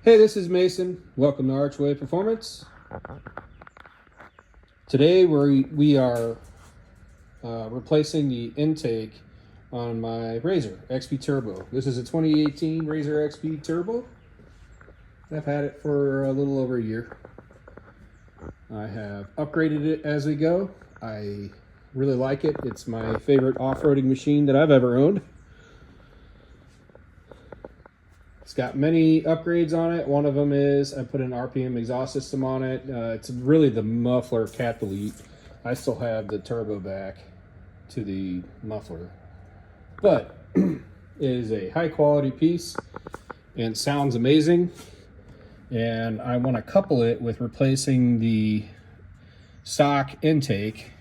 Hey, this is Mason. Welcome to Archway Performance. Today we are replacing the intake on my RZR XP Turbo. This is a 2018 RZR XP Turbo. I've had it for a little over a year. I have upgraded it as we go. I really like it. It's my favorite off-roading machine that I've ever owned. It's got many upgrades on it. One of them is I put an RPM exhaust system on it. It's really the muffler cat delete. I still have the turbo back to the muffler, but it is a high quality piece and sounds amazing. And I want to couple it with replacing the stock intake.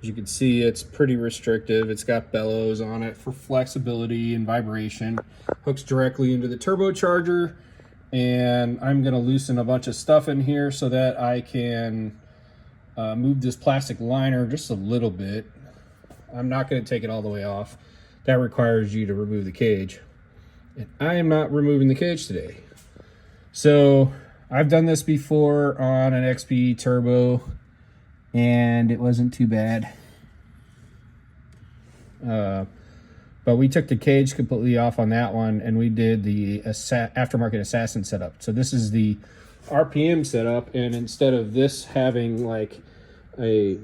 As you can see, it's pretty restrictive. It's got bellows on it for flexibility and vibration. Hooks directly into the turbocharger, and I'm going to loosen a bunch of stuff in here so that I can move this plastic liner just a little bit. I'm not going to take it all the way off. That requires you to remove the cage, and I am not removing the cage today. So I've done this before on an XP Turbo, and it wasn't too bad. But we took the cage completely off on that one, and we did the aftermarket Assassin setup. So this is the RPM setup, and instead of this having like a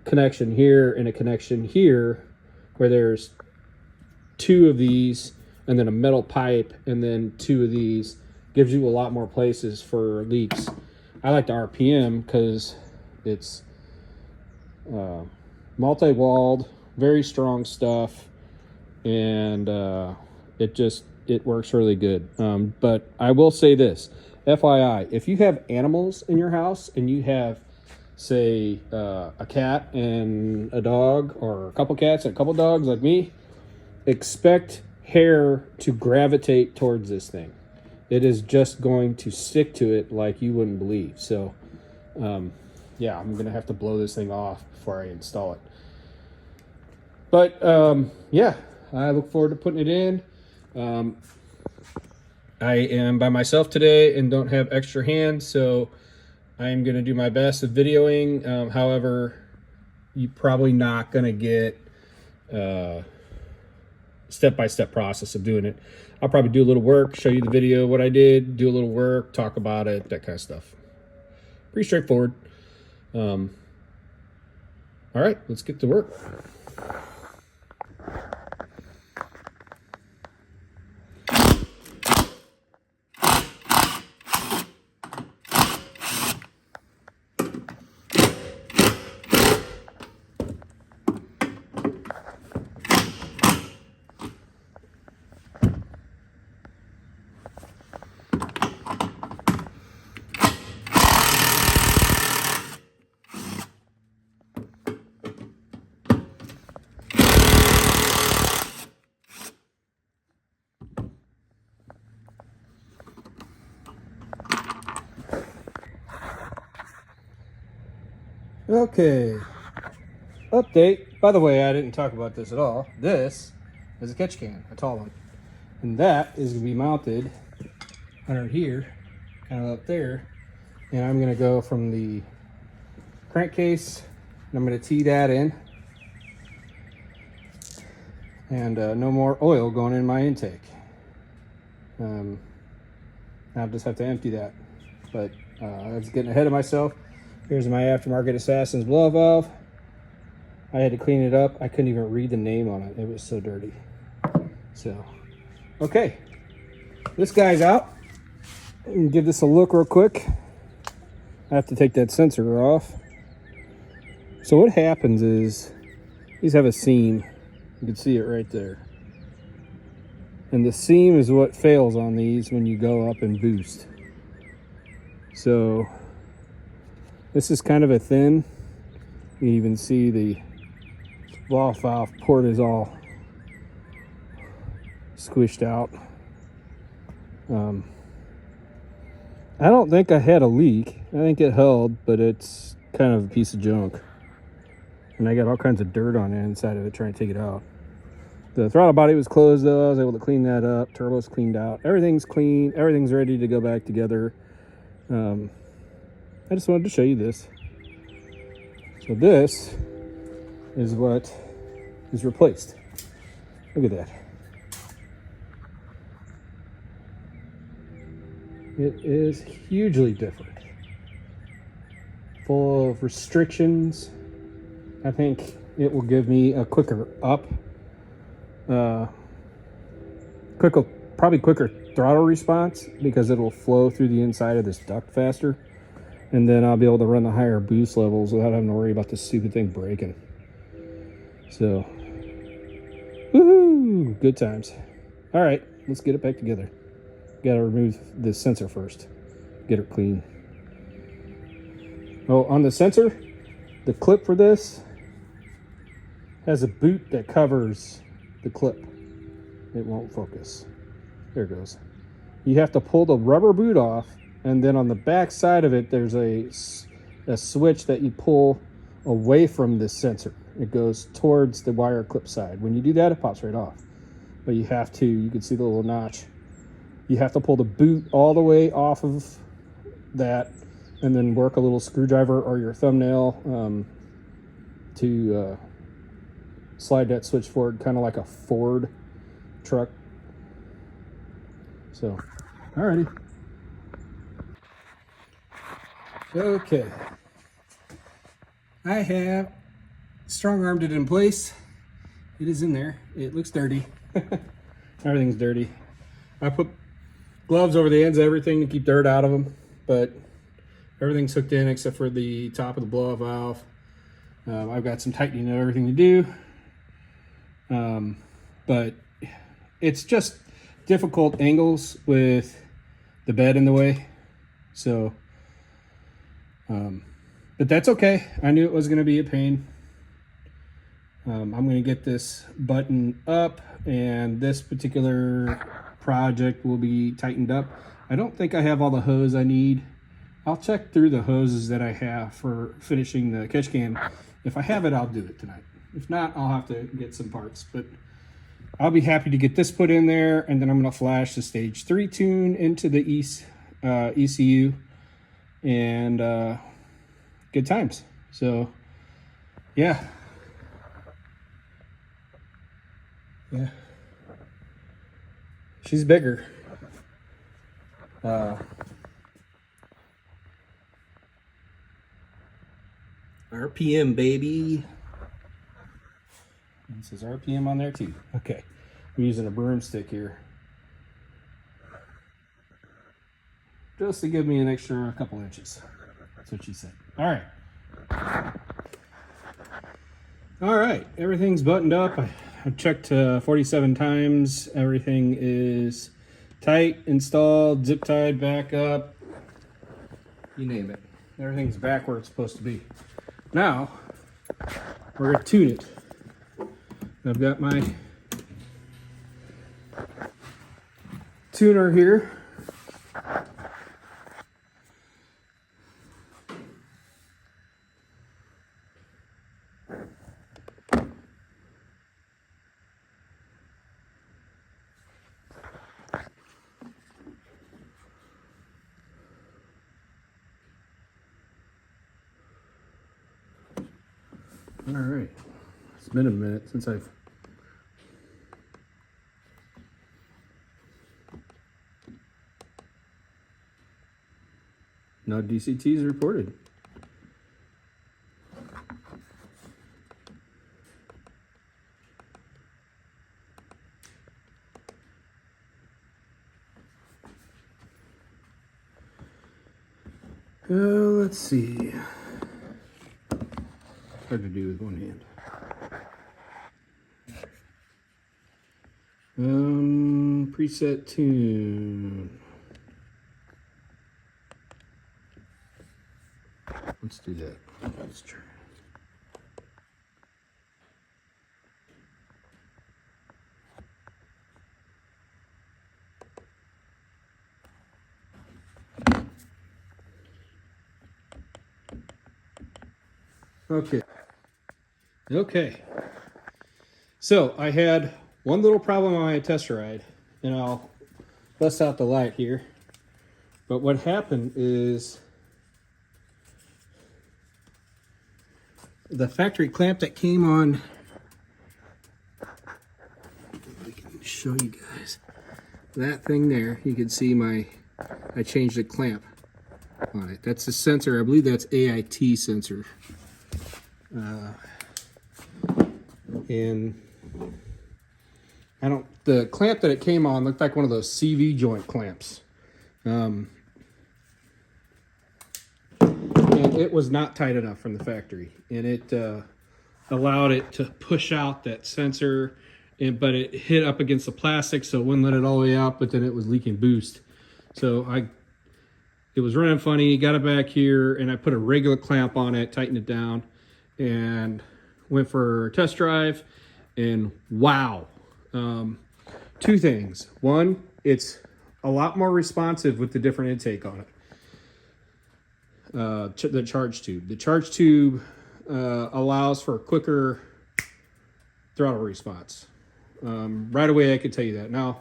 connection here and a connection here, where there's two of these and then a metal pipe and then two of these, gives you a lot more places for leaks. I like the RPM because it's multi-walled, very strong stuff, and it works really good. But I will say this, FYI, if you have animals in your house and you have, say, a cat and a dog, or a couple cats and a couple dogs like me, expect hair to gravitate towards this thing. It is just going to stick to it like you wouldn't believe. So yeah, I'm gonna have to blow this thing off before I install it. But yeah, I look forward to putting it in. I am by myself today and don't have extra hands, so I'm gonna do my best at videoing. However, you're probably not gonna get step-by-step process of doing it. I'll probably do a little work, show you the video, what I did, do a little work, talk about it, that kind of stuff. Pretty straightforward. All right, let's get to work. Okay, update. By the way, I didn't talk about this at all. This is a catch can, a tall one. And that is going to be mounted under here, kind of up there. And I'm going to go from the crankcase, and I'm going to tee that in. And no more oil going in my intake. I'll just have to empty that. But I was getting ahead of myself. Here's my aftermarket Assassin's blow valve. I had to clean it up. I couldn't even read the name on it. It was so dirty. So, okay. This guy's out. And give this a look real quick. I have to take that sensor off. So what happens is, these have a seam. You can see it right there. And the seam is what fails on these when you go up and boost. So, this is kind of a thin. You can even see the blow valve port is all squished out. I don't think I had a leak. I think it held, but it's kind of a piece of junk. And I got all kinds of dirt on the inside of it trying to take it out. The throttle body was closed though. I was able to clean that up. Turbo's cleaned out. Everything's clean. Everything's ready to go back together. I just wanted to show you this. So this is what is replaced. Look at that. It is hugely different. Full of restrictions. I think it will give me a quicker up. Probably quicker throttle response because it'll flow through the inside of this duct faster. And then I'll be able to run the higher boost levels without having to worry about this stupid thing breaking. So, woohoo! Good times. All right, let's get it back together. Got to remove this sensor first. Get it clean. Oh, on the sensor, the clip for this has a boot that covers the clip. It won't focus. There it goes. You have to pull the rubber boot off, and then on the back side of it, there's a switch that you pull away from this sensor. It goes towards the wire clip side. When you do that, it pops right off. But you have to, you can see the little notch. You have to pull the boot all the way off of that, and then work a little screwdriver or your thumbnail to slide that switch forward, kind of like a Ford truck. So, alrighty. Okay. I have strong-armed it in place. It is in there. It looks dirty. Everything's dirty. I put gloves over the ends of everything to keep dirt out of them, but everything's hooked in except for the top of the blow-off valve. I've got some tightening and everything to do. But it's just difficult angles with the bed in the way. So, but that's okay. I knew it was going to be a pain. I'm going to get this button up, and this particular project will be tightened up. I don't think I have all the hose I need. I'll check through the hoses that I have for finishing the catch can. If I have it, I'll do it tonight. If not, I'll have to get some parts, but I'll be happy to get this put in there, and then I'm going to flash the stage 3 tune into the ECU, and good times. So, yeah. She's bigger. RPM, baby. It says RPM on there too. Okay, I'm using a broomstick here just to give me an extra couple inches. That's what she said. All right, everything's buttoned up. I checked 47 times. Everything is tight, installed, zip tied, back up, you name it. Everything's back where it's supposed to be. Now we're gonna tune it. I've got my tuner here. All right, it's been a minute since I've no DCTs reported. Let's see. Hard to do with one hand. Preset tune. Let's do that. Let's try. Okay. So I had One little problem on my test ride, and I'll bust out the light here. But what happened is the factory clamp that came on, I can show you guys that thing there. You can see I changed the clamp on it. That's the sensor. I believe that's AIT sensor. And the clamp that it came on looked like one of those CV joint clamps. And it was not tight enough from the factory. And it allowed it to push out that sensor, but it hit up against the plastic, so it wouldn't let it all the way out, but then it was leaking boost. So it was running funny, got it back here, and I put a regular clamp on it, tightened it down, and went for a test drive, and wow. Two things. One, it's a lot more responsive with the different intake on it. The charge tube. The charge tube allows for a quicker throttle response. Right away, I could tell you that. Now,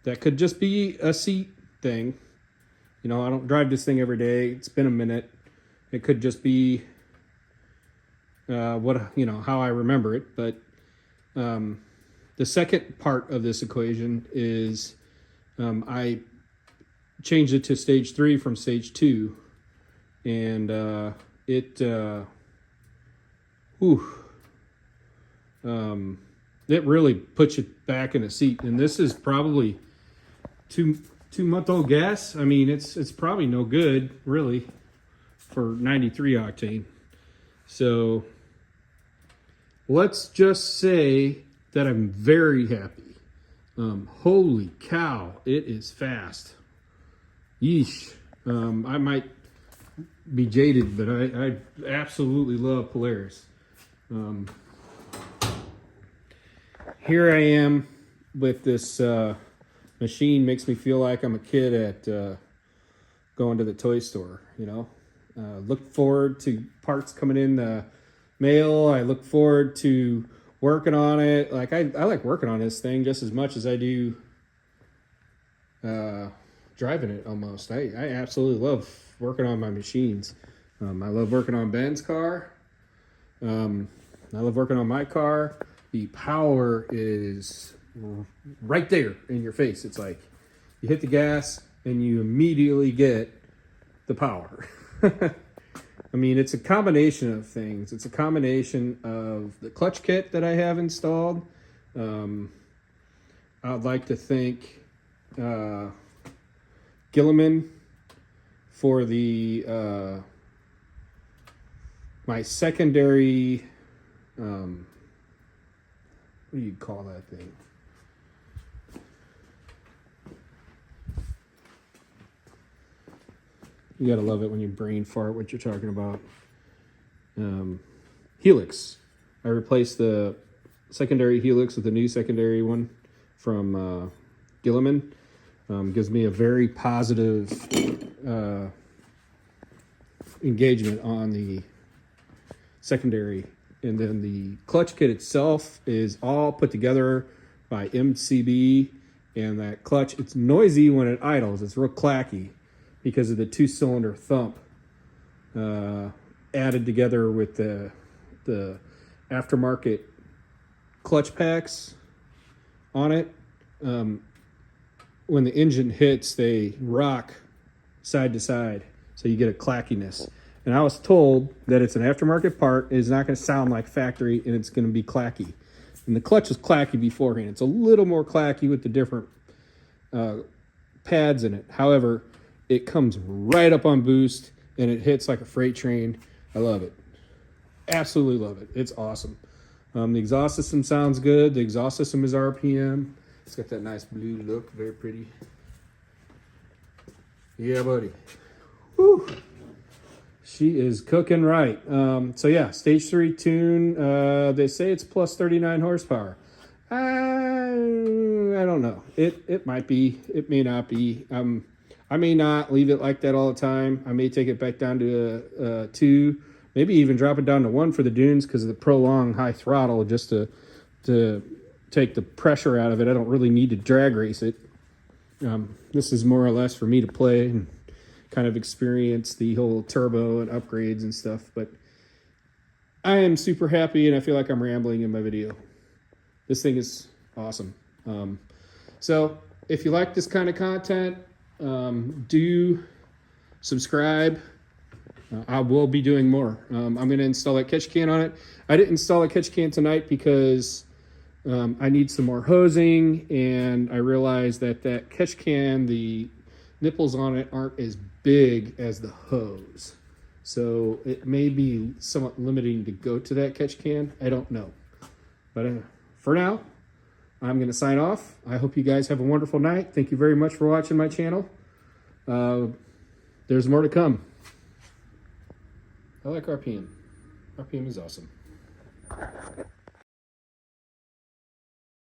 that could just be a seat thing. You know, I don't drive this thing every day. It's been a minute. It could just be how I remember it. But the second part of this equation is I changed it to stage 3 from stage 2, and it really puts you back in a seat. And this is probably two-month-old gas. I mean, it's probably no good really for 93 octane. So let's just say that I'm very happy. Holy cow, it is fast. Yeesh. I might be jaded, but I absolutely love Polaris. Here I am with this machine. Makes me feel like I'm a kid at going to the toy store, you know. Look forward to parts coming in the mail. I look forward to working on it. Like I like working on this thing just as much as I do driving it almost. I absolutely love working on my machines. I love working on Ben's car. I love working on my car. The power is right there in your face. It's like you hit the gas and you immediately get the power. I mean, it's a combination of things. It's a combination of the clutch kit that I have installed. I'd like to thank Gilliman for the my secondary, what do you call that thing? You gotta love it when you brain fart what you're talking about. Helix. I replaced the secondary helix with a new secondary one from Gilliman. Gives me a very positive engagement on the secondary. And then the clutch kit itself is all put together by MCB. And that clutch, it's noisy when it idles. It's real clacky because of the 2-cylinder thump added together with the aftermarket clutch packs on it. When the engine hits, they rock side to side, so you get a clackiness. And I was told that it's an aftermarket part, it's not going to sound like factory, and it's going to be clacky. And the clutch was clacky beforehand. It's a little more clacky with the different pads in it. However, it comes right up on boost, and it hits like a freight train. I love it. Absolutely love it. It's awesome. The exhaust system sounds good. The exhaust system is RPM. It's got that nice blue look. Very pretty. Yeah, buddy. Whew. She is cooking right. So yeah, stage 3 tune. They say it's plus 39 horsepower. I don't know. It might be. It may not be. I may not leave it like that all the time. I may take it back down to 2, maybe even drop it down to 1 for the dunes because of the prolonged high throttle, just to take the pressure out of it. I don't really need to drag race it. This is more or less for me to play and kind of experience the whole turbo and upgrades and stuff. But I am super happy, and I feel like I'm rambling in my video. This thing is awesome. So if you like this kind of content, do subscribe. I will be doing more. I'm going to install that catch can on it. I didn't install a catch can tonight because I need some more hosing, and I realized that catch can, the nipples on it aren't as big as the hose. So it may be somewhat limiting to go to that catch can. I don't know. But for now, I'm going to sign off. I hope you guys have a wonderful night. Thank you very much for watching my channel. There's more to come. I like RPM. RPM is awesome.